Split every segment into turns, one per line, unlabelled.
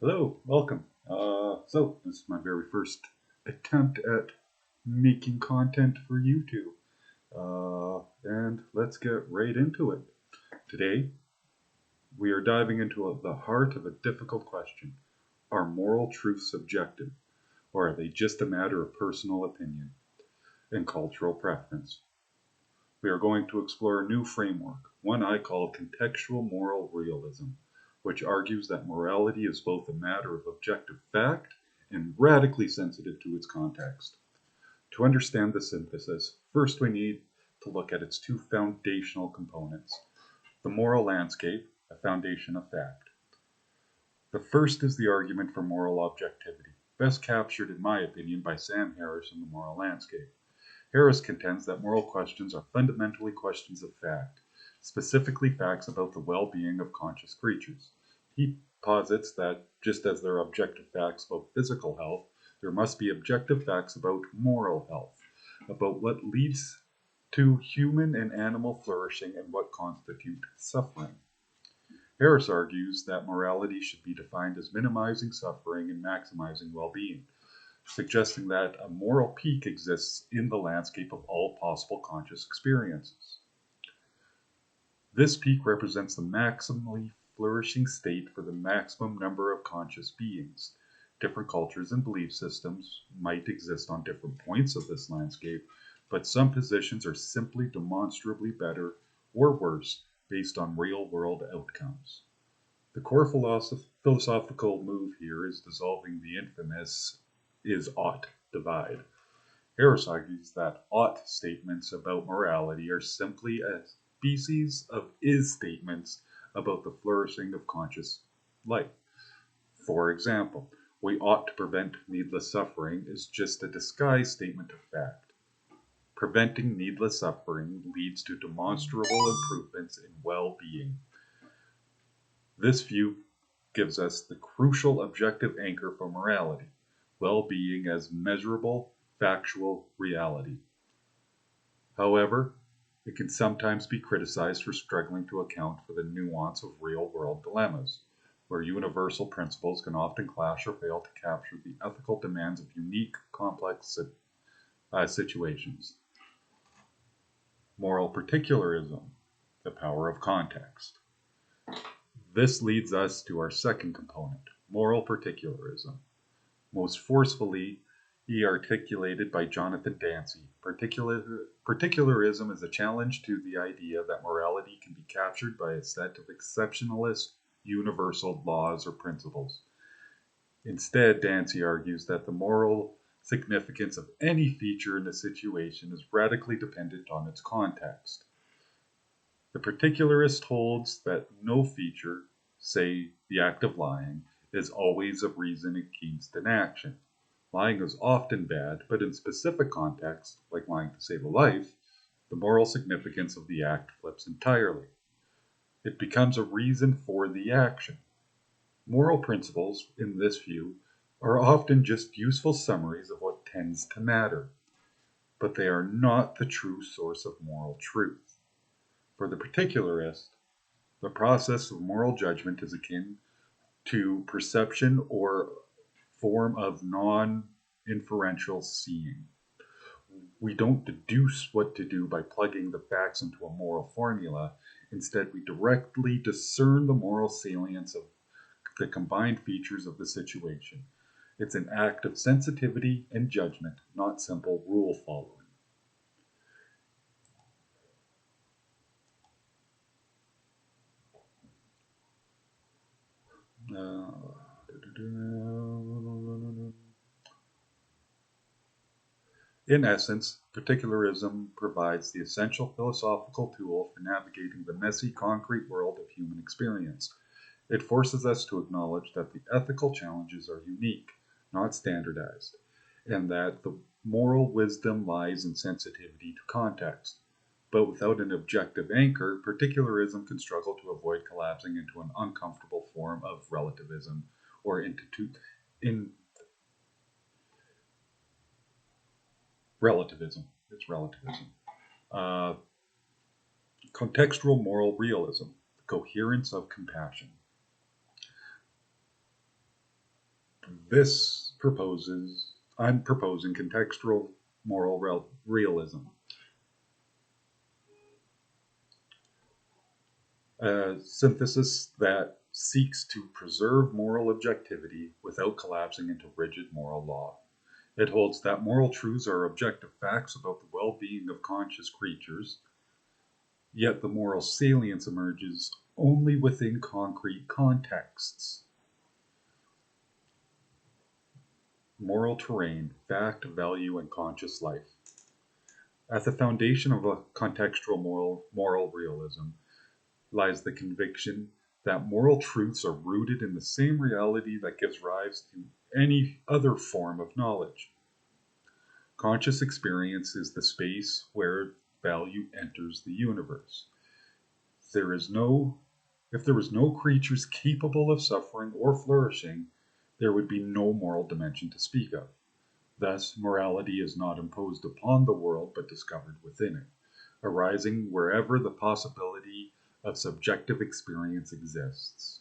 Hello, welcome. So this is my very first attempt at making content for YouTube. And let's get right into it. Today, we are diving into the heart of a difficult question. Are moral truths subjective, or are they just a matter of personal opinion and cultural preference? We are going to explore a new framework, one I call contextual moral realism, which argues that morality is both a matter of objective fact and radically sensitive to its context. To understand the synthesis, first we need to look at its two foundational components: the moral landscape, a foundation of fact. The first is the argument for moral objectivity, best captured, in my opinion, by Sam Harris in The Moral Landscape. Harris contends that moral questions are fundamentally questions of fact, specifically facts about the well-being of conscious creatures. He posits that, just as there are objective facts about physical health, there must be objective facts about moral health, about what leads to human and animal flourishing and what constitutes suffering. Harris argues that morality should be defined as minimizing suffering and maximizing well-being, suggesting that a moral peak exists in the landscape of all possible conscious experiences. This peak represents the maximally flourishing state for the maximum number of conscious beings. Different cultures and belief systems might exist on different points of this landscape, but some positions are simply demonstrably better or worse based on real-world outcomes. The core philosophical move here is dissolving the infamous is-ought divide. Harris argues that ought statements about morality are simply a species of is statements about the flourishing of conscious life. For example, we ought to prevent needless suffering is just a disguised statement of fact. Preventing needless suffering leads to demonstrable improvements in well-being. This view gives us the crucial objective anchor for morality: well-being as measurable, factual reality. However, it can sometimes be criticized for struggling to account for the nuance of real-world dilemmas, where universal principles can often clash or fail to capture the ethical demands of unique, complex situations. Moral particularism, the power of context. This leads us to our second component, moral particularism, most forcefully articulated by Jonathan Dancy. Particularism is a challenge to the idea that morality can be captured by a set of exceptionalist, universal laws or principles. Instead, Dancy argues that the moral significance of any feature in a situation is radically dependent on its context. The particularist holds that no feature, say the act of lying, is always a reason against an action. Lying is often bad, but in specific contexts, like lying to save a life, the moral significance of the act flips entirely. It becomes a reason for the action. Moral principles, in this view, are often just useful summaries of what tends to matter, but they are not the true source of moral truth. For the particularist, the process of moral judgment is akin to perception or form of non-inferential seeing. We don't deduce what to do by plugging the facts into a moral formula. Instead, we directly discern the moral salience of the combined features of the situation. It's an act of sensitivity and judgment, not simple rule following. In essence, particularism provides the essential philosophical tool for navigating the messy, concrete world of human experience. It forces us to acknowledge that the ethical challenges are unique, not standardized, and that the moral wisdom lies in sensitivity to context. But without an objective anchor, particularism can struggle to avoid collapsing into an uncomfortable form of relativism or in relativism. It's relativism. Uh, Contextual moral realism, the coherence of compassion. I'm proposing contextual moral realism, a synthesis that seeks to preserve moral objectivity without collapsing into rigid moral law. It holds that moral truths are objective facts about the well being of conscious creatures, yet the moral salience emerges only within concrete contexts. Moral terrain, fact, value, and conscious life. At the foundation of a contextual moral realism lies the conviction that moral truths are rooted in the same reality that gives rise to any other form of knowledge. Conscious experience is the space where value enters the universe. There is no, if there was no creatures capable of suffering or flourishing, there would be no moral dimension to speak of. Thus, morality is not imposed upon the world but discovered within it, arising wherever the possibility of subjective experience exists.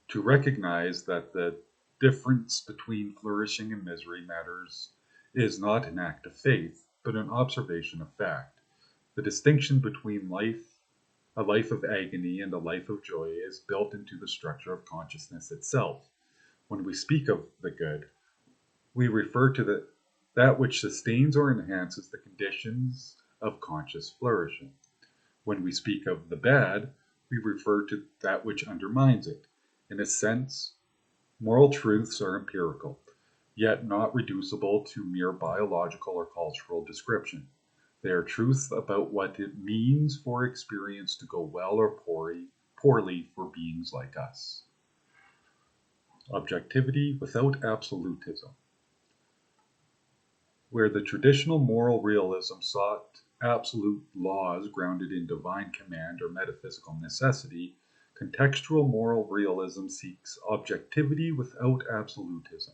To recognize that the difference between flourishing and misery matters is not an act of faith, but an observation of fact. The distinction between a life of agony and a life of joy is built into the structure of consciousness itself. When we speak of the good, we refer to that which sustains or enhances the conditions of conscious flourishing. When we speak of the bad, we refer to that which undermines it. In a sense, moral truths are empirical, yet not reducible to mere biological or cultural description. They are truths about what it means for experience to go well or poorly for beings like us. Objectivity without absolutism. Where the traditional moral realism sought absolute laws grounded in divine command or metaphysical necessity, contextual moral realism seeks objectivity without absolutism.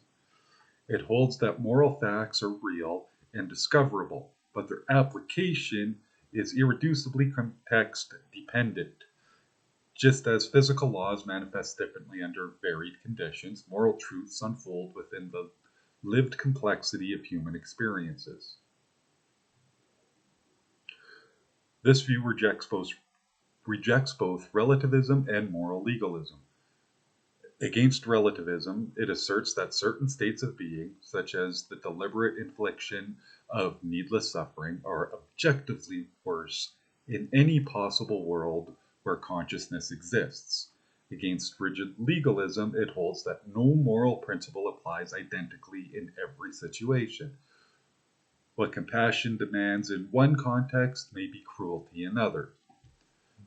It holds that moral facts are real and discoverable, but their application is irreducibly context dependent. Just as physical laws manifest differently under varied conditions, moral truths unfold within the lived complexity of human experiences. This view rejects both relativism and moral legalism. Against relativism, it asserts that certain states of being, such as the deliberate infliction of needless suffering, are objectively worse in any possible world where consciousness exists. Against rigid legalism, it holds that no moral principle applies identically in every situation. What compassion demands in one context may be cruelty in another.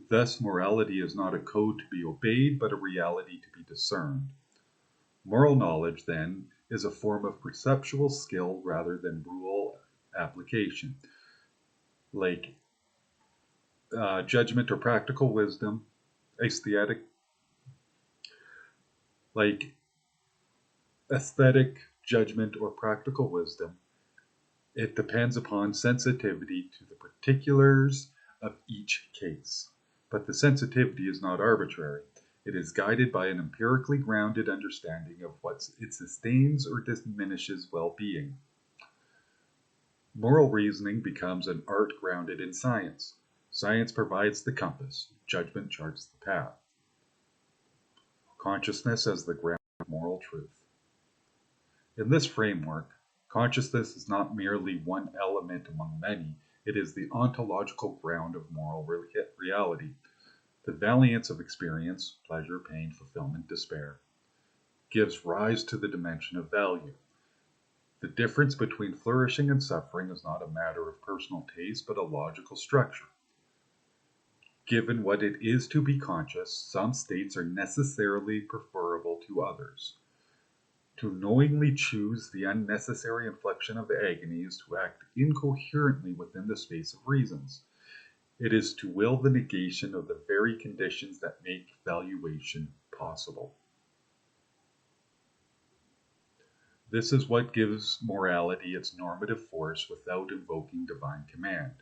Thus, morality is not a code to be obeyed, but a reality to be discerned. Moral knowledge, then, is a form of perceptual skill rather than rule application. Like judgment or practical wisdom, like aesthetic judgment or practical wisdom, it depends upon sensitivity to the particulars of each case. But the sensitivity is not arbitrary. It is guided by an empirically grounded understanding of what it sustains or diminishes well-being. Moral reasoning becomes an art grounded in science. Science provides the compass, judgment charts the path. Consciousness as the ground of moral truth. In this framework, consciousness is not merely one element among many, it is the ontological ground of moral reality. The valiance of experience, pleasure, pain, fulfillment, despair, gives rise to the dimension of value. The difference between flourishing and suffering is not a matter of personal taste, but a logical structure. Given what it is to be conscious, some states are necessarily preferable to others. To knowingly choose the unnecessary infliction of agony is to act incoherently within the space of reasons. It is to will the negation of the very conditions that make valuation possible. This is what gives morality its normative force without invoking divine command.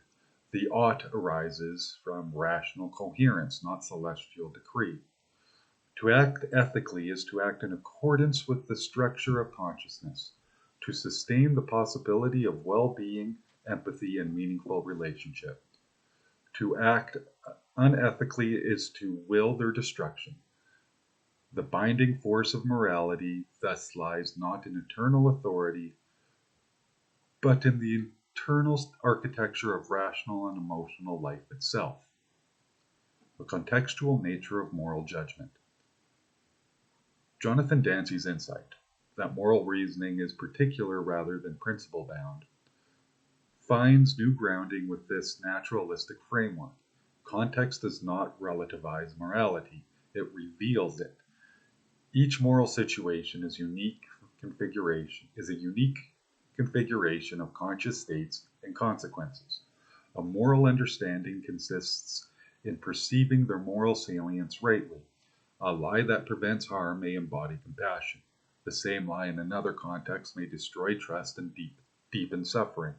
The ought arises from rational coherence, not celestial decree. To act ethically is to act in accordance with the structure of consciousness, to sustain the possibility of well-being, empathy, and meaningful relationship. To act unethically is to will their destruction. The binding force of morality thus lies not in eternal authority, but in the internal architecture of rational and emotional life itself. The contextual nature of moral judgment. Jonathan Dancy's insight that moral reasoning is particular rather than principle-bound finds new grounding with this naturalistic framework. Context does not relativize morality, it reveals it. Each moral situation is a unique configuration of conscious states and consequences. A moral understanding consists in perceiving their moral salience rightly. A lie that prevents harm may embody compassion. The same lie in another context may destroy trust and deepen suffering.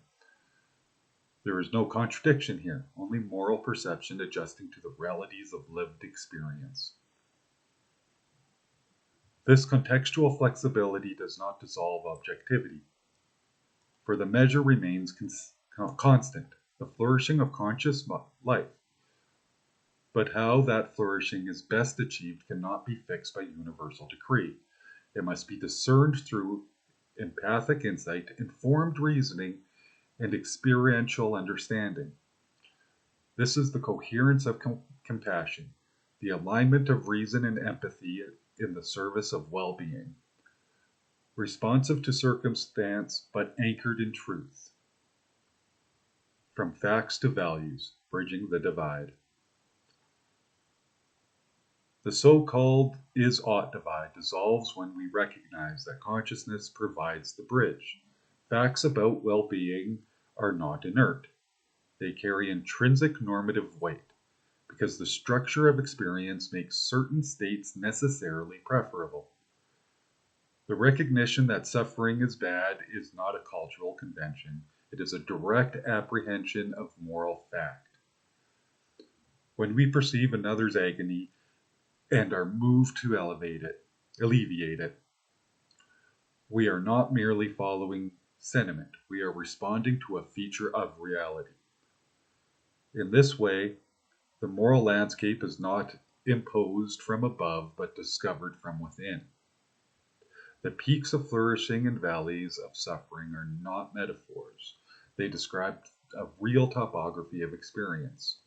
There is no contradiction here, only moral perception adjusting to the realities of lived experience. This contextual flexibility does not dissolve objectivity, for the measure remains constant, the flourishing of conscious life. But how that flourishing is best achieved cannot be fixed by universal decree. It must be discerned through empathic insight, informed reasoning, and experiential understanding. This is the coherence of compassion, the alignment of reason and empathy in the service of well-being, responsive to circumstance but anchored in truth. From facts to values, bridging the divide. The so-called is-ought divide dissolves when we recognize that consciousness provides the bridge. Facts about well-being are not inert. They carry intrinsic normative weight, because the structure of experience makes certain states necessarily preferable. The recognition that suffering is bad is not a cultural convention. It is a direct apprehension of moral fact. When we perceive another's agony and are moved to alleviate it, we are not merely following sentiment, we are responding to a feature of reality. In this way, the moral landscape is not imposed from above, but discovered from within. The peaks of flourishing and valleys of suffering are not metaphors. They describe a real topography of experience.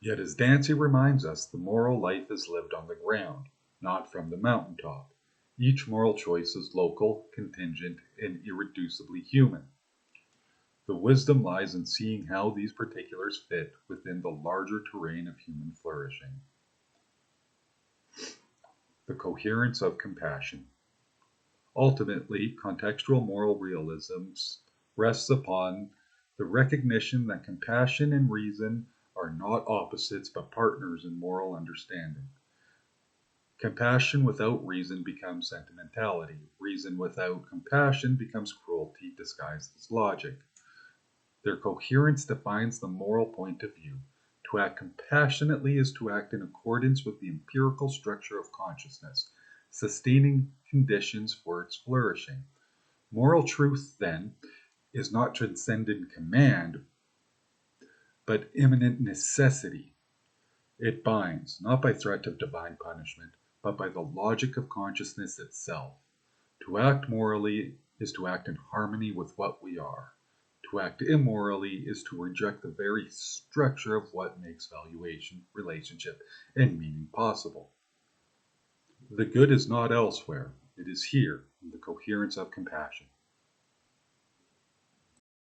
Yet as Dancy reminds us, the moral life is lived on the ground, not from the mountaintop. Each moral choice is local, contingent, and irreducibly human. The wisdom lies in seeing how these particulars fit within the larger terrain of human flourishing. The coherence of compassion. Ultimately, contextual moral realism rests upon the recognition that compassion and reason are not opposites but partners in moral understanding. Compassion without reason becomes sentimentality. Reason without compassion becomes cruelty disguised as logic. Their coherence defines the moral point of view. To act compassionately is to act in accordance with the empirical structure of consciousness, sustaining conditions for its flourishing. Moral truth, then, is not transcendent command, but imminent necessity. It binds, not by threat of divine punishment, but by the logic of consciousness itself. To act morally is to act in harmony with what we are. To act immorally is to reject the very structure of what makes valuation, relationship, and meaning possible. The good is not elsewhere, it is here, in the coherence of compassion.